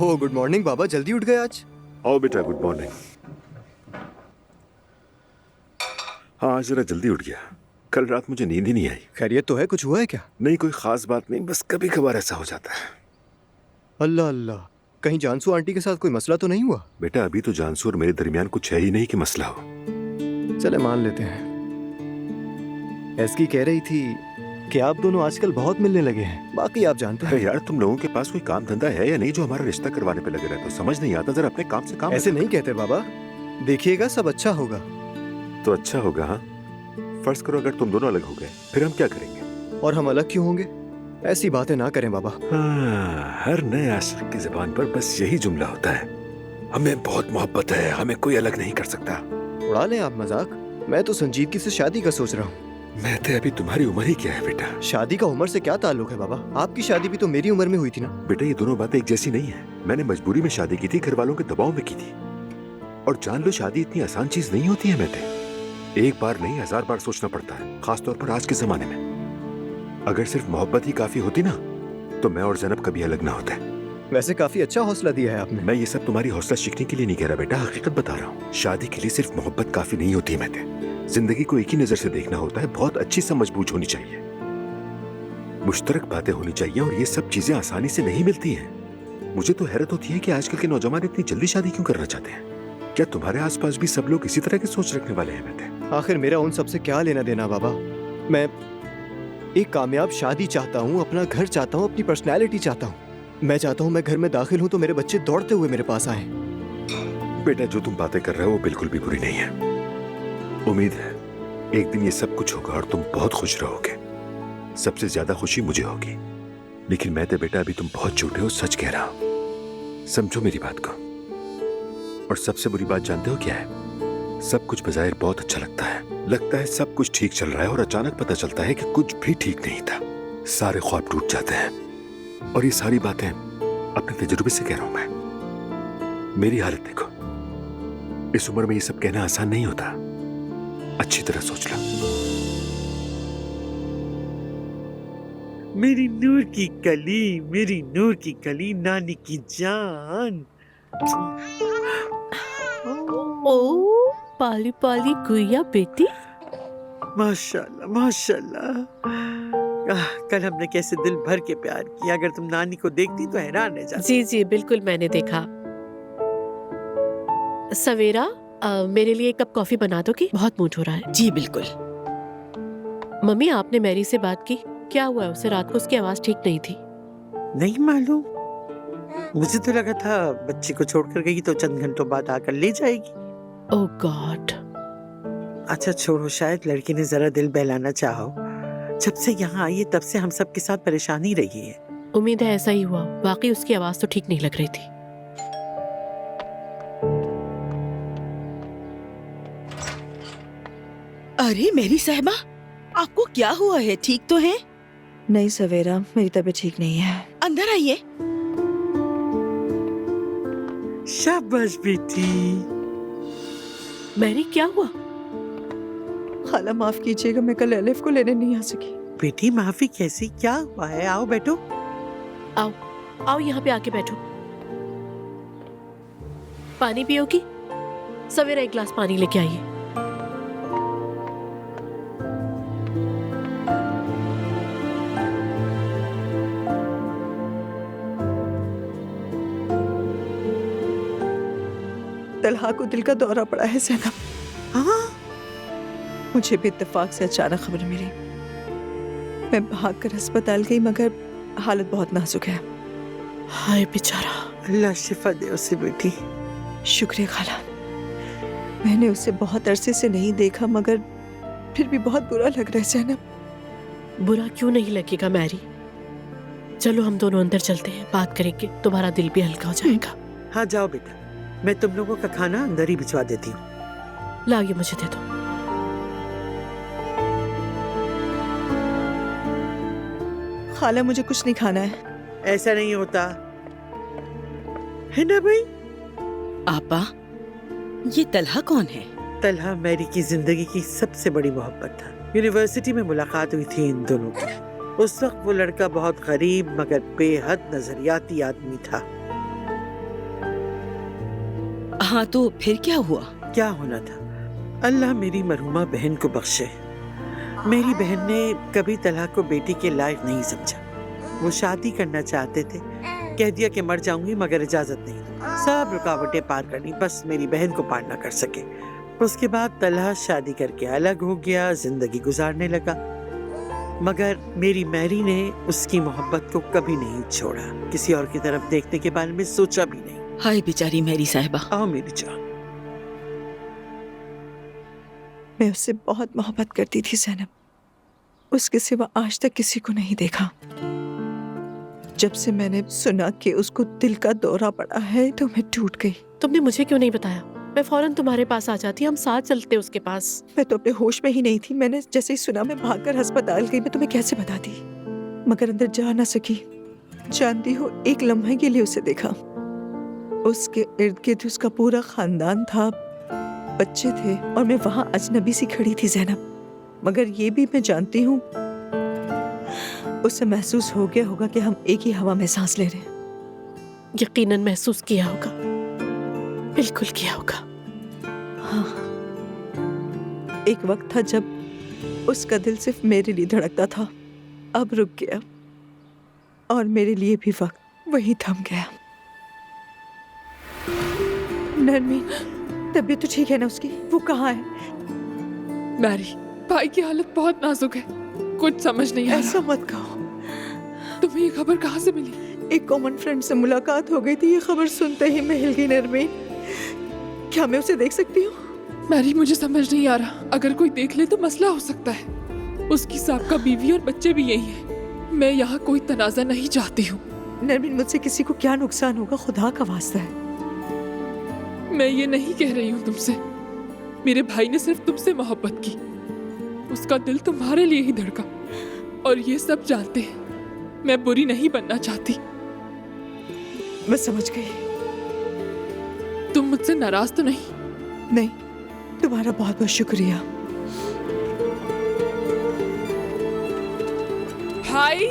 Oh good morning बाबा, जल्दी उठ गए आज। आओ बेटा, गुड मॉर्निंग। हाँ, आज जरा जल्दी उठ गया। कल रात मुझे नींद ही नहीं आई। खैरियत तो है? कुछ हुआ है क्या? नहीं, कोई खास बात नहीं, बस कभी कभार ऐसा हो जाता है। अल्लाह अल्लाह, कहीं जानसू आंटी के साथ कोई मसला तो नहीं हुआ? बेटा, अभी तो जानसू और मेरे दरमियान कुछ है ही नहीं कि मसला हो। चले मान लेते हैं। एसकी कह रही थी कि आप दोनों आजकल बहुत मिलने लगे हैं। बाकी आप जानते हैं। अरे यार, तुम लोगों के पास कोई काम धंधा है या नहीं जो हमारा रिश्ता करवाने पे लगे रहते हो? समझ नहीं आता, जरा अपने काम से काम। ऐसे नहीं कहते बाबा, देखिएगा सब अच्छा होगा। तो अच्छा होगा। हाँ, फर्ज करो अगर तुम दोनों अलग हो गए, फिर हम क्या करेंगे? और हम अलग क्यों होंगे? ऐसी बातें ना करें बाबा। हाँ, हर नए आशिक की जुबान पर बस यही जुमला होता है, हमें बहुत मोहब्बत है, हमें कोई अलग नहीं कर सकता। उड़ा लें आप मजाक। मैं तो संजीदगी से शादी का सोच रहा हूँ। मैं तो अभी तुम्हारी उम्र ही क्या है बेटा? शादी का उम्र से क्या ताल्लुक है बाबा? आपकी शादी भी तो मेरी उम्र में हुई थी ना। बेटा, ये दोनों बातें एक जैसी नहीं है। मैंने मजबूरी में शादी की थी, घर वालों के दबाव में की थी। और जान लो, शादी इतनी आसान चीज नहीं होती है। मैं एक बार नहीं 1000 बार सोचना पड़ता है, खासतौर पर आज के जमाने में। अगर सिर्फ मोहब्बत ही काफी होती ना, तो मैं और ज़ैनब कभी अलग ना होते। वैसे काफी अच्छा हौसला दिया है आपने। मैं ये सब तुम्हारी हौसला शिकने के लिए नहीं कह रहा बेटा, हकीकत बता रहा हूँ। शादी के लिए सिर्फ मोहब्बत काफी नहीं होती है। जिंदगी को एक ही नजर से देखना होता है, बहुत अच्छी समझबूझ होनी चाहिए, मुश्तरक बातें होनी चाहिए, और ये सब चीजें आसानी से नहीं मिलती हैं। मुझे तो हैरत होती है कि आजकल के नौजवान इतनी जल्दी शादी क्यों करना चाहते हैं। क्या तुम्हारे आसपास भी सब लोग इसी तरह की सोच रखने वाले हैं? आखिर मेरा उन सबसे क्या लेना देना बाबा? मैं एक कामयाब शादी चाहता हूँ, अपना घर चाहता हूँ, अपनी पर्सनैलिटी चाहता हूँ। मैं चाहता हूँ मैं घर में दाखिल हूँ तो मेरे बच्चे दौड़ते हुए मेरे पास आए। बेटा, जो तुम बातें कर रहे हो वो बिल्कुल भी बुरी नहीं है। उम्मीद है एक दिन ये सब कुछ होगा और तुम बहुत खुश रहोगे। सबसे ज्यादा खुशी मुझे होगी। लेकिन मैं तो बेटा अभी तुम बहुत छोटे हो, सच कह रहा हूं, समझो मेरी बात को। और सबसे बुरी बात जानते हो क्या है? सब कुछ बजाय बहुत अच्छा लगता है सब कुछ ठीक चल रहा है, और अचानक पता चलता है कि कुछ भी ठीक नहीं था। सारे ख्वाब टूट जाते हैं। और ये सारी बातें अपने तजुर्बे से कह रहा हूं मैं। मेरी हालत देखो, इस उम्र में ये सब कहना आसान नहीं होता। अच्छी तरह सोच लो। मेरी नूर की कली, मेरी नूर की कली, नानी की जान। ओ पाली पाली गुइया बेटी। माशाल्लाह माशाल्लाह। कल हमने कैसे दिल भर के प्यार किया। अगर तुम नानी को देखती तो हैरान रह जाती। जी जी बिल्कुल, मैंने देखा। सवेरा, मेरे लिए एक कप कॉफी बना दोगी? बहुत मूड हो रहा है। जी बिल्कुल। मम्मी, आपने मैरी से बात की? क्या हुआ है उसे? रात को उसकी आवाज ठीक नहीं थी। नहीं मालूम, मुझे तो लगा था बच्चे को छोड़कर गई तो चंद घंटों बाद आकर ले जाएगी। ओह गॉड। अच्छा छोड़ो, शायद लड़की ने जरा दिल बहलाना चाहो। जब से यहाँ आई है तब से हम सब के साथ परेशानी रही है। उम्मीद है ऐसा ही हुआ। वाकई उसकी आवाज तो ठीक नहीं लग रही थी। अरे मेरी साहिबा, आपको क्या हुआ है? ठीक तो है? नहीं सवेरा, मेरी तबीयत ठीक नहीं है। अंदर आइए। शाबाश बेटी। मैरी, क्या हुआ? खाला माफ कीजिएगा, मैं कल एलिफ को लेने नहीं आ सकी। बेटी माफी कैसी? क्या हुआ है? आओ बैठो। आओ आओ, यहाँ पे आके बैठो। पानी पियोगी? सवेरा एक गिलास पानी लेके आइए। तलहा को दिल का दौरा पड़ा है ज़ैनब। हाँ? मुझे भी इत्तेफाक से अचानक खबर मिली। मैं भागकर अस्पताल गई, मगर हालत बहुत नाजुक है। हाय बेचारा। अल्लाह शिफा दे उसे बेटी। शुक्रिया खाला। मैंने उसे बहुत अरसे से नहीं देखा, मगर फिर भी बहुत बुरा लग रहा है ज़ैनब। बुरा क्यों नहीं लगेगा मैरी? चलो हम दोनों अंदर चलते हैं, बात करेंगे, तुम्हारा दिल भी हल्का हो जाएगा। हाँ जाओ बेटा, मैं तुम लोगों का खाना अंदर ही भिजवा देती हूँ। लाओ, ये मुझे दे दो। खाला मुझे कुछ नहीं खाना है। ऐसा नहीं होता है ना भाई? आपा, ये तलहा कौन है? तलहा मैरी की जिंदगी की सबसे बड़ी मोहब्बत था। यूनिवर्सिटी में मुलाकात हुई थी इन दोनों की। उस वक्त वो लड़का बहुत गरीब मगर बेहद नजरियाती आदमी था। हाँ तो फिर क्या हुआ? क्या होना था? अल्लाह मेरी मरहुमा बहन को बख्शे। मेरी बहन ने कभी तलाक को बेटी के लायक नहीं समझा। वो शादी करना चाहते थे, कह दिया कि मर जाऊंगी मगर इजाजत नहीं। सब रुकावटें पार करनी, बस मेरी बहन को पार ना कर सके। उसके बाद तलहा शादी करके अलग हो गया, जिंदगी गुजारने लगा। मगर मेरी मैरी ने उसकी मोहब्बत को कभी नहीं छोड़ा, किसी और की तरफ देखने के बारे में सोचा भी नहीं। हाय बेचारी मैरी साहिबा। आओ मेरी जान। मैं उससे बहुत मोहब्बत करती थी ज़ैनब, उसके सिवा आज तक किसी को नहीं देखा। जब से मैंने सुना कि उसको दिल का दौरा पड़ा है तो मैं टूट गई। तुमने मुझे क्यों नहीं बताया? मैं फौरन तुम्हारे पास आ जाती, हम साथ चलते उसके पास। मैं तो अपने होश में ही नहीं थी। मैंने जैसे ही सुना मैं भागकर अस्पताल गई। मैं तुम्हें कैसे बताती, मगर अंदर जा ना सकी। जानती हो, एक लम्हे के लिए उसे देखा। उसके इर्द गिर्द उसका पूरा खानदान था, बच्चे थे, और मैं वहां अजनबी सी खड़ी थी ज़ैनब। मगर ये भी मैं जानती हूँ, उसे महसूस हो गया होगा कि हम एक ही हवा में सांस ले रहे हैं। यकीनन महसूस किया होगा, बिल्कुल किया होगा। हाँ, एक वक्त था जब उसका दिल सिर्फ मेरे लिए धड़कता था। अब रुक गया और मेरे लिए भी वक्त वही थम गया। नरमी, तबीयत तो ठीक है ना उसकी? वो कहाँ है? मैरी, भाई की हालत बहुत नाजुक है, कुछ समझ नहीं आ ऐसा रहा। मत कहो। तुम्हें ये खबर कहाँ से मिली? एक कॉमन फ्रेंड से मुलाकात हो गई थी। ये खबर सुनते ही मैं हिल गई। नरमीन, क्या मैं उसे देख सकती हूँ? मैरी, मुझे समझ नहीं आ रहा। अगर कोई देख ले तो मसला हो सकता है। उसकी साबका बीवी और बच्चे भी यही हैं। मैं यहाँ कोई तनाज़ा नहीं चाहती हूँ। नरमीन, मुझसे किसी को क्या नुकसान होगा? खुदा का वास्ता है। मैं ये नहीं कह रही हूँ तुमसे। मेरे भाई ने सिर्फ तुमसे मोहब्बत की, उसका दिल तुम्हारे लिए ही धड़का, और ये सब जानते हैं। मैं बुरी नहीं बनना चाहती। मैं समझ गई। तुम मुझसे नाराज तो नहीं? नहीं, तुम्हारा बहुत बहुत शुक्रिया। भाई,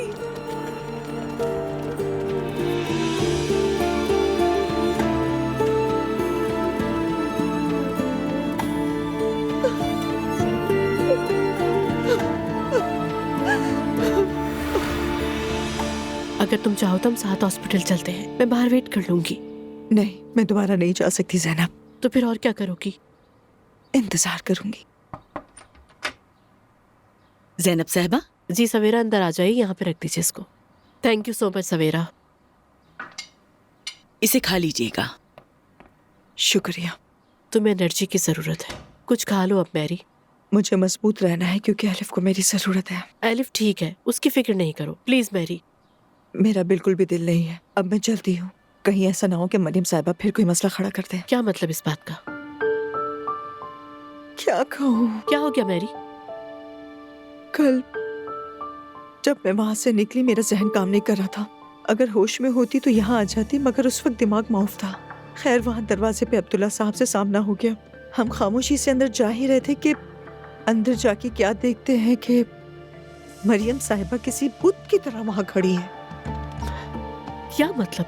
अगर तुम चाहो तो हम साथ हॉस्पिटल चलते हैं, मैं बाहर वेट कर लूंगी। नहीं, मैं दोबारा नहीं जा सकती ज़ैनब। तो फिर और क्या करोगी? इंतजार करूंगी। ज़ैनब साहिबा, जी सवेरा, अंदर आ जाइए, यहाँ पे रख दीजिए इसको। थैंक यू सो मच सवेरा। इसे खा लीजिएगा। शुक्रिया। तुम्हें एनर्जी की जरूरत है, कुछ खा लो अब मैरी। मुझे मजबूत रहना है क्योंकि अलिफ को मेरी जरूरत है। एलिफ ठीक है, उसकी फिक्र नहीं करो प्लीज मैरी। मेरा बिल्कुल भी दिल नहीं है। अब मैं चलती हूँ। कहीं ऐसा ना हो कि मरियम साहिबा फिर कोई मसला खड़ा कर दे। क्या मतलब इस बात का? क्या कहूँ? क्या हो गया मैरी? कल जब मैं वहां से निकली मेरा जहन काम नहीं कर रहा था। अगर होश में होती तो यहाँ आ जाती, मगर उस वक्त दिमाग माउफ था। खैर, वहां दरवाजे पे अब्दुल्ला साहब से सामना हो गया। हम खामोशी से अंदर जा ही रहे थे कि अंदर जाके क्या देखते हैं कि मरियम साहिबा किसी बुत की तरह वहां खड़ी है। क्या मतलब?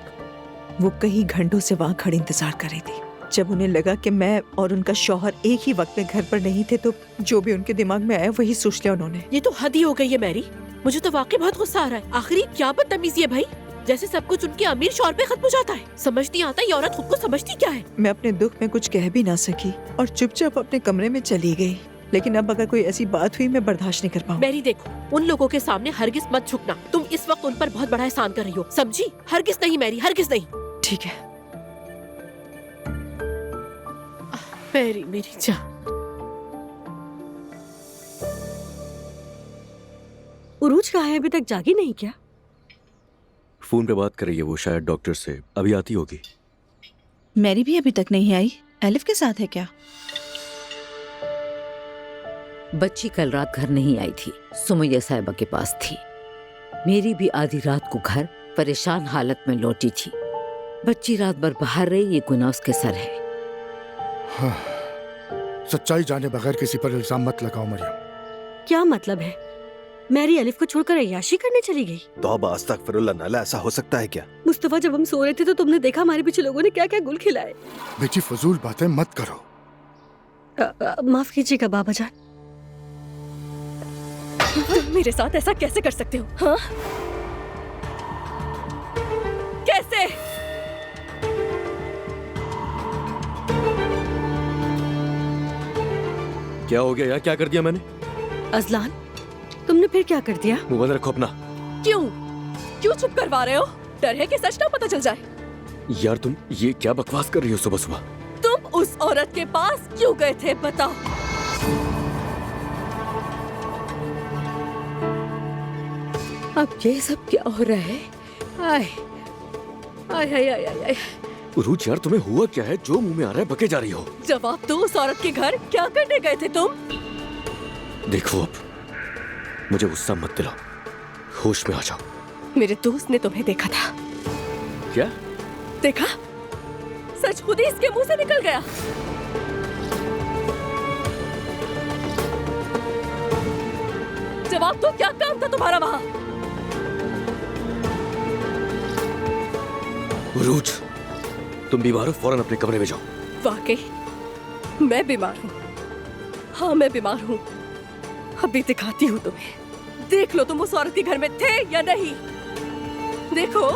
वो कई घंटों से वहां खड़ी इंतजार कर रही थी। जब उन्हें लगा कि मैं और उनका शौहर एक ही वक्त में घर पर नहीं थे तो जो भी उनके दिमाग में आया वही सोच लिया उन्होंने। ये तो हद ही हो गई है मैरी। मुझे तो वाकई बहुत गुस्सा आ रहा है। आखिरी क्या बदतमीजी है भाई, जैसे सब कुछ उनके अमीर शौहर पे खत्म हो जाता है। समझ नहीं आता ये औरत खुद को समझती क्या है। मैं अपने दुख में कुछ कह भी ना सकी और चुपचाप अपने कमरे में चली गई। लेकिन अब अगर कोई ऐसी बात हुई मैं बर्दाश्त नहीं कर पाऊंगी। मैरी देखो, उन लोगों के सामने हरगिज मत झुकना। तुम इस वक्त उन पर बहुत बड़ा एहसान कर रही हो, समझी? हरगिज नहीं मैरी, हरगिज नहीं। ठीक है। मैरी मेरी जान। उरूज कहाँ है? अभी तक जागी नहीं क्या? फोन पे बात कर रही है वो, शायद डॉक्टर से। अभी आती होगी। मैरी भी अभी तक नहीं आई। एलिफ के साथ है क्या? बच्ची कल रात घर नहीं आई थी, सुमैया साहिबा के पास थी। मेरी भी आधी रात को घर परेशान हालत में लौटी थी। बच्ची रात भर बाहर रही, ये गुनाह उसके सर है। हाँ, सच्चाई जाने बगैर किसी पर इल्जाम मत लगाओ मरियम। क्या मतलब है? मैरी अलिफ को छोड़कर अय्याशी करने चली गई। तौबा अस्तगफिरुल्लाह, नाला ऐसा हो सकता है क्या? मुस्तफा, जब हम सो रहे थे तो तुमने देखा हमारे पीछे लोगों ने क्या क्या गुल खिलाए। बेटी फजूल बातें मत करो। माफ कीजिएगा बाबा जान। तुम मेरे साथ ऐसा कैसे कर सकते हो? हाँ, कैसे? क्या हो गया यार? क्या कर दिया मैंने? अजलान, तुमने फिर क्या कर दिया? मुंह बंद रखो अपना। क्यों क्यों चुप करवा रहे हो? डर है कि सच ना पता चल जाए। यार तुम ये क्या बकवास कर रही हो सुबह सुबह? तुम उस औरत के पास क्यों गए थे, बताओ? अब ये सब क्या हो रहा है? आए आए आए आए आए। उरूज यार, तुम्हें हुआ क्या है? जो मुंह में आ रहा है बके जा रही हो। जवाब दो, उस औरत के घर क्या करने गए थे तुम? देखो अब मुझे गुस्सा मत दिलाओ, होश में आ जाओ। मेरे दोस्त ने तुम्हें देखा था। क्या देखा? सच खुद ही इसके मुंह से निकल गया। जवाब दो, क्या काम था तुम्हारा वहां? उरूज, तुम बीमार हो, फौरन अपने कमरे में जाओ। वाकई मैं बीमार हूँ। हाँ, मैं बीमार हूँ। अभी दिखाती हूँ तुम्हें। देख लो तुम उस औरत के घर में थे या नहीं। देखो,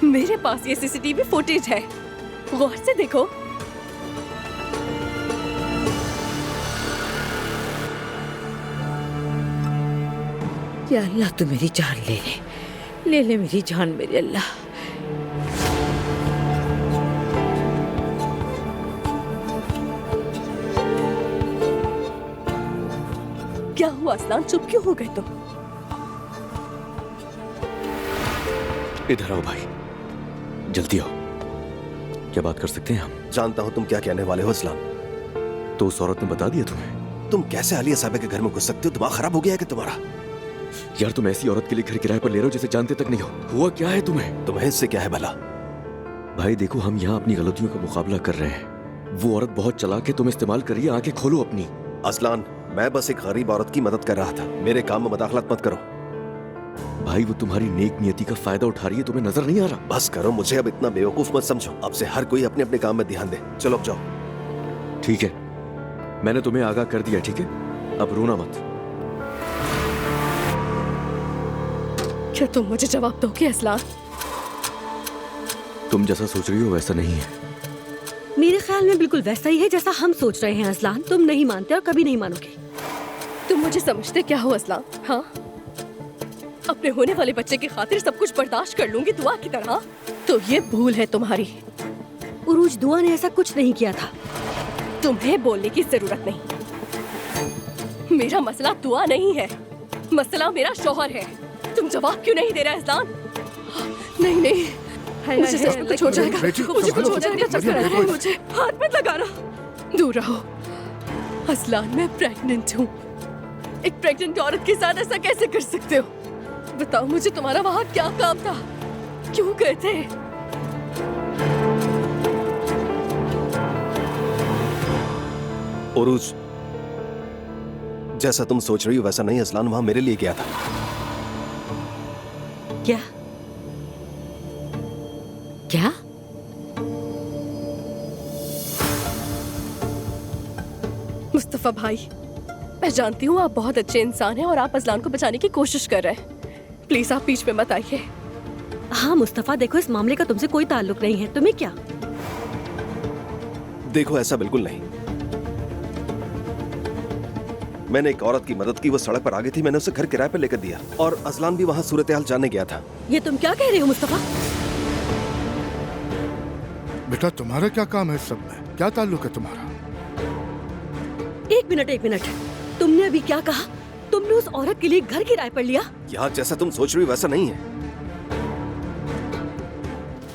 मेरे पास ये सीसीटीवी फुटेज है, गौर से देखो। या अल्लाह, तू मेरी जान ले ले मेरी जान, मेरे अल्लाह। क्या हुआ असलान, चुप क्यों हो गए तुम? इधर आओ भाई, जल्दी आओ। क्या बात कर सकते हैं हम? जानता हूँ तुम क्या कहने वाले हो असलान। तो उस औरत ने बता दिया तुम्हें? तुम कैसे आलिया साहब के घर में घुस सकते हो? दिमाग खराब हो गया है कि तुम्हारा? यार तुम ऐसी औरत के लिए घर किराए पर ले रहे हो जिसे जानते तक नहीं हो। हुआ क्या है तुम्हें? तुम्हें इससे क्या है भला? भाई देखो, हम यहाँ अपनी गलतियों का मुकाबला कर रहे हैं। वो औरत बहुत चालाक है, तुम इस्तेमाल करिए। आंखें खोलो अपनी। असलान, मैं बस एक गरीब औरत की मदद कर रहा था। मेरे काम में मदाखलत मत करो। भाई वो तुम्हारी नेक नियति का फायदा उठा रही है, तुम्हें नजर नहीं आ रहा? बस करो, मुझे अब इतना बेवकूफ मत समझो। अब से हर कोई अपने अपने काम में ध्यान दे। चलो अब जाओ। ठीक है, मैंने तुम्हें आगाह कर दिया, ठीक है? अब रोना मत। क्या तुम मुझे जवाब दोगे असलान? तुम जैसा सोच रही हो वैसा नहीं है। मेरे ख्याल में बिल्कुल वैसा ही है जैसा हम सोच रहे हैं अजलान। तुम नहीं मानते और कभी नहीं मानोगे। तुम मुझे समझते क्या हो असलान? हाँ, अपने होने वाले बच्चे की खातिर सब कुछ बर्दाश्त कर लूंगी दुआ की तरह। तो ये भूल है तुम्हारी। उरूज, दुआ ने ऐसा कुछ नहीं किया था। तुम्हें बोलने की जरूरत नहीं। मेरा मसला दुआ नहीं है, मसला मेरा शौहर है। तुम जवाब क्यों नहीं दे रहे असलान? नहीं नहीं, मुझे सच में कुछ हो जाएगा। मुझे कुछ हो जाएगा, चक्कर आ रहा है मुझे। हाथ मत लगाना, दूर रहो। असलान, मैं प्रेग्नेंट हूँ। एक प्रेग्नेंट औरत के साथ ऐसा कैसे कर सकते हो? बताओ मुझे, तुम्हारा वहाँ क्या काम था? क्यों गए थे? उरूज, जैसा तुम सोच रही हो वैसा नहीं। असलान वहां मेरे लिए गया था। क्या क्या? मुस्तफा भाई, मैं जानती हूँ आप बहुत अच्छे इंसान हैं और आप असलान को बचाने की कोशिश कर रहे हैं। प्लीज आप बीच में मत आइए। हाँ मुस्तफा, देखो इस मामले का तुमसे कोई ताल्लुक नहीं है। तुम्हें क्या? देखो, ऐसा बिल्कुल नहीं। मैंने एक औरत की मदद की, वो सड़क पर आ गई थी, मैंने उसे घर किराए पर लेकर दिया। और असलान भी वहाँ सूरत हाल जानने गया था। ये तुम क्या कह रहे हो मुस्तफा? बेटा तुम्हारा क्या काम है इस सब में? क्या ताल्लुक है तुम्हारा? एक मिनट, तुमने अभी क्या कहा? तुमने उस औरत के लिए घर किराए पर लिया? यार जैसा तुम सोच रही हो वैसा नहीं है।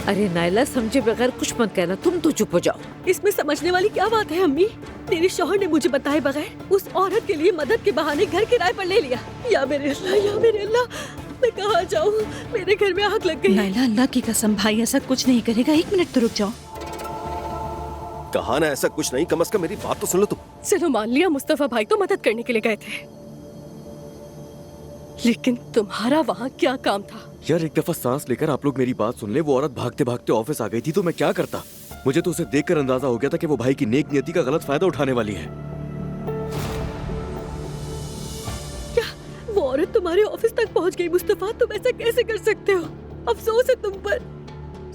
अरे नायला, समझे बगैर कुछ मत कहना। तुम तो चुप हो जाओ। इसमें समझने वाली क्या बात है अम्मी? मेरे शौहर ने मुझे बताए बगैर उस औरत के लिए मदद के बहाने घर किराए पर ले लिया। या मेरे अल्लाह, मैं कहाँ जाऊँ? मेरे घर में आग लग गई। नायला, अल्लाह की कसम भाई ऐसा कुछ नहीं करेगा। एक मिनट तो रुक जाओ। कहा ना ऐसा कुछ नहीं, कम से कम मेरी बात तो सुन लो तुम। चलो मान लिया, मुस्तफा भाई तो मदद करने के लिए गए थे, लेकिन तुम्हारा वहाँ क्या काम था? यार एक दफा सांस लेकर आप लोग मेरी बात सुन ले। वो औरत भागते भागते ऑफिस आ गई थी तो मैं क्या करता? मुझे तो उसे देखकर अंदाजा हो गया था कि वो भाई की नेक नियति का गलत फायदा उठाने वाली है। क्या वो औरत तुम्हारे ऑफिस तक पहुंच गई? मुस्तफा, तुम ऐसा कैसे कर सकते हो? अफसोस है तुम पर।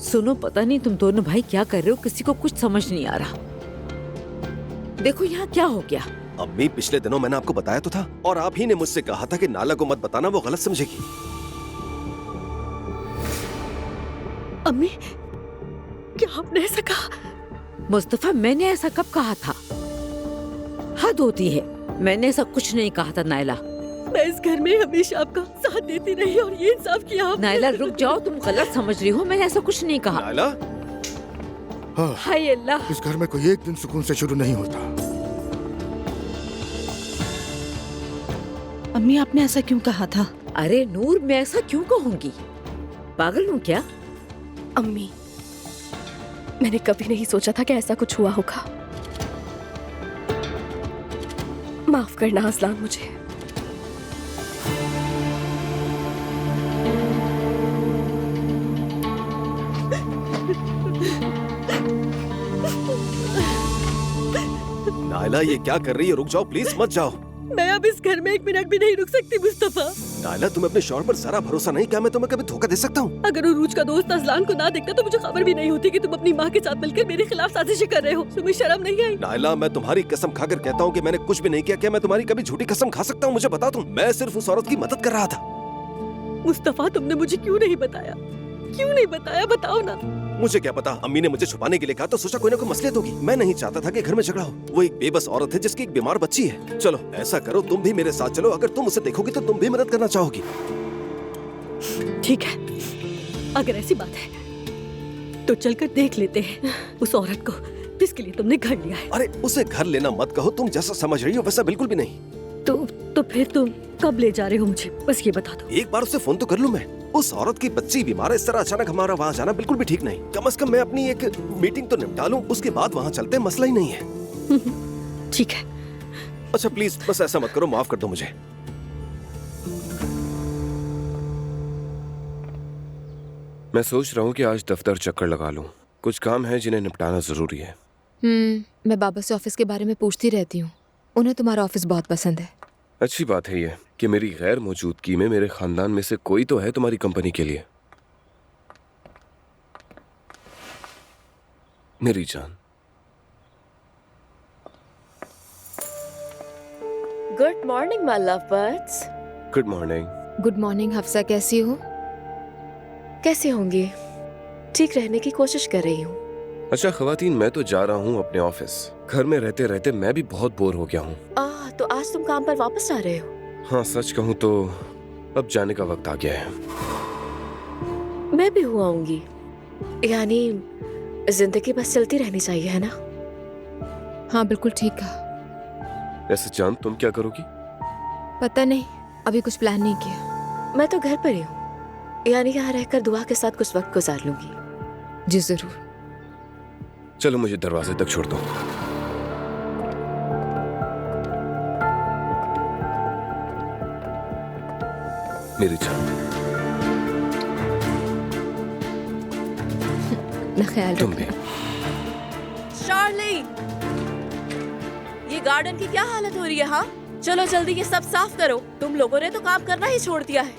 सुनो, पता नहीं तुम दोनों भाई क्या कर रहे हो, किसी को कुछ समझ नहीं आ रहा। देखो यहाँ क्या हो गया। अम्मी, पिछले दिनों मैंने आपको बताया तो था, और आप ही ने मुझसे कहा था कि नाला को मत बताना, वो गलत समझेगी। अम्मी, क्या आपने ऐसा कहा? मुस्तफा, मैंने ऐसा कब कहा था? हद होती है, मैंने ऐसा कुछ नहीं कहा था नायला। मैं इस घर में हमेशा आपका साथ देती रही और ये इंसाफ किया आपने। नायला रुक जाओ, तुम गलत समझ रही हो, मैंने ऐसा कुछ नहीं कहा। नायला? हाँ, हाय अल्लाह, इस घर में कोई एक दिन सुकून से शुरू नहीं होता। अम्मी, आपने ऐसा क्यों कहा था? अरे नूर, मैं ऐसा क्यों कहूँगी? पागल हूँ क्या? अम्मी, मैंने कभी नहीं सोचा था कि ऐसा कुछ हुआ होगा। माफ करना असलान मुझे। नायला, ये क्या कर रही है? रुक जाओ प्लीज, मत जाओ। मैं अब इस घर में एक मिनट भी नहीं रुक सकती मुस्तफा। नायला, तुम्हें अपने शौहर पर जरा भरोसा नहीं? क्या मैं तुम्हें कभी धोखा दे सकता हूँ? अगर उरूज का दोस्त अजलान को ना देखता तो मुझे खबर भी नहीं होती कि तुम अपनी माँ के साथ मिलकर मेरे खिलाफ साजिश कर रहे हो। तुम्हें शर्म नहीं आई? नायला, मैं तुम्हारी कसम खाकर कहता हूँ कि मैंने कुछ भी नहीं किया। क्या मैं तुम्हारी कभी झूठी कसम खा सकता हूँ? मुझे बता दो, मैं सिर्फ उस औरत की मदद कर रहा था। मुस्तफा, तुमने मुझे क्यों नहीं बताया? क्यों नहीं बताया, बताओ ना। मुझे क्या पता, अम्मी ने मुझे छुपाने के लिए कहा तो सोचा कोई ना कोई मसलियत होगी। मैं नहीं चाहता था कि घर में झगड़ा हो। वो एक बेबस औरत है जिसकी एक बीमार बच्ची है। चलो ऐसा करो, तुम भी मेरे साथ चलो। अगर तुम उसे देखोगी तो तुम भी मदद करना चाहोगी। ठीक है, अगर ऐसी बात है तो चलकर देख लेते हैं उस औरत को जिसके लिए तुमने घर लिया है। अरे उसे घर लेना मत कहो, तुम जैसा समझ रही हो वैसा बिल्कुल भी नहीं। तो फिर तुम कब ले जा रहे हो मुझे, बस ये बता दो। एक बार उसे फोन तो कर लूं मैं। उस औरत की बच्ची बीमार है, इस तरह अचानक हमारा वहाँ जाना बिल्कुल भी ठीक नहीं। कम से कम मैं अपनी एक मीटिंग तो निपटा लूं, उसके बाद वहाँ चलते, मसला ही नहीं है। ठीक है। अच्छा प्लीज बस ऐसा मत करो, माफ कर दो मुझे। मैं सोच रहा हूँ कि आज दफ्तर चक्कर लगा लूं। कुछ काम है जिन्हें निपटाना जरूरी है। मैं बाबा से ऑफिस के बारे में पूछती रहती हूँ, उन्हें तुम्हारा ऑफिस बहुत पसंद है। अच्छी बात है ये कि मेरी गैर मौजूदगी में मेरे खानदान में से कोई तो है तुम्हारी कंपनी के लिए। मेरी जान। Good morning my love birds. Good morning. Good morning Hafsa, कैसी हो? कैसे होंगी? ठीक रहने की कोशिश कर रही हूँ। अच्छा खवातीन, मैं तो जा रहा हूँ अपने ऑफिस। घर में रहते रहते मैं भी बहुत बोर हो गया हूँ। तो आज तुम काम पर वापस आ रहे हो? हाँ, सच कहूँ तो अब जाने का वक्त आ गया है। मैं भी हुआ आऊंगी। यानी जिंदगी बस चलती रहनी चाहिए, है ना? हाँ बिल्कुल ठीक कहा। ऐसे जान, तुम क्या करोगी? पता नहीं, अभी कुछ प्लान नहीं किया। मैं तो घर पर ही हूँ, यानी यहाँ रहकर दुआ के साथ कुछ वक्त गुजार लूंगी। जी जरूर। चलो मुझे दरवाजे तक छोड़ दो। मेरी जान। ख्याल तुम भी। चार्ली, ये गार्डन की क्या हालत हो रही है? हाँ चलो जल्दी ये सब साफ करो। तुम लोगों ने तो काम करना ही छोड़ दिया है।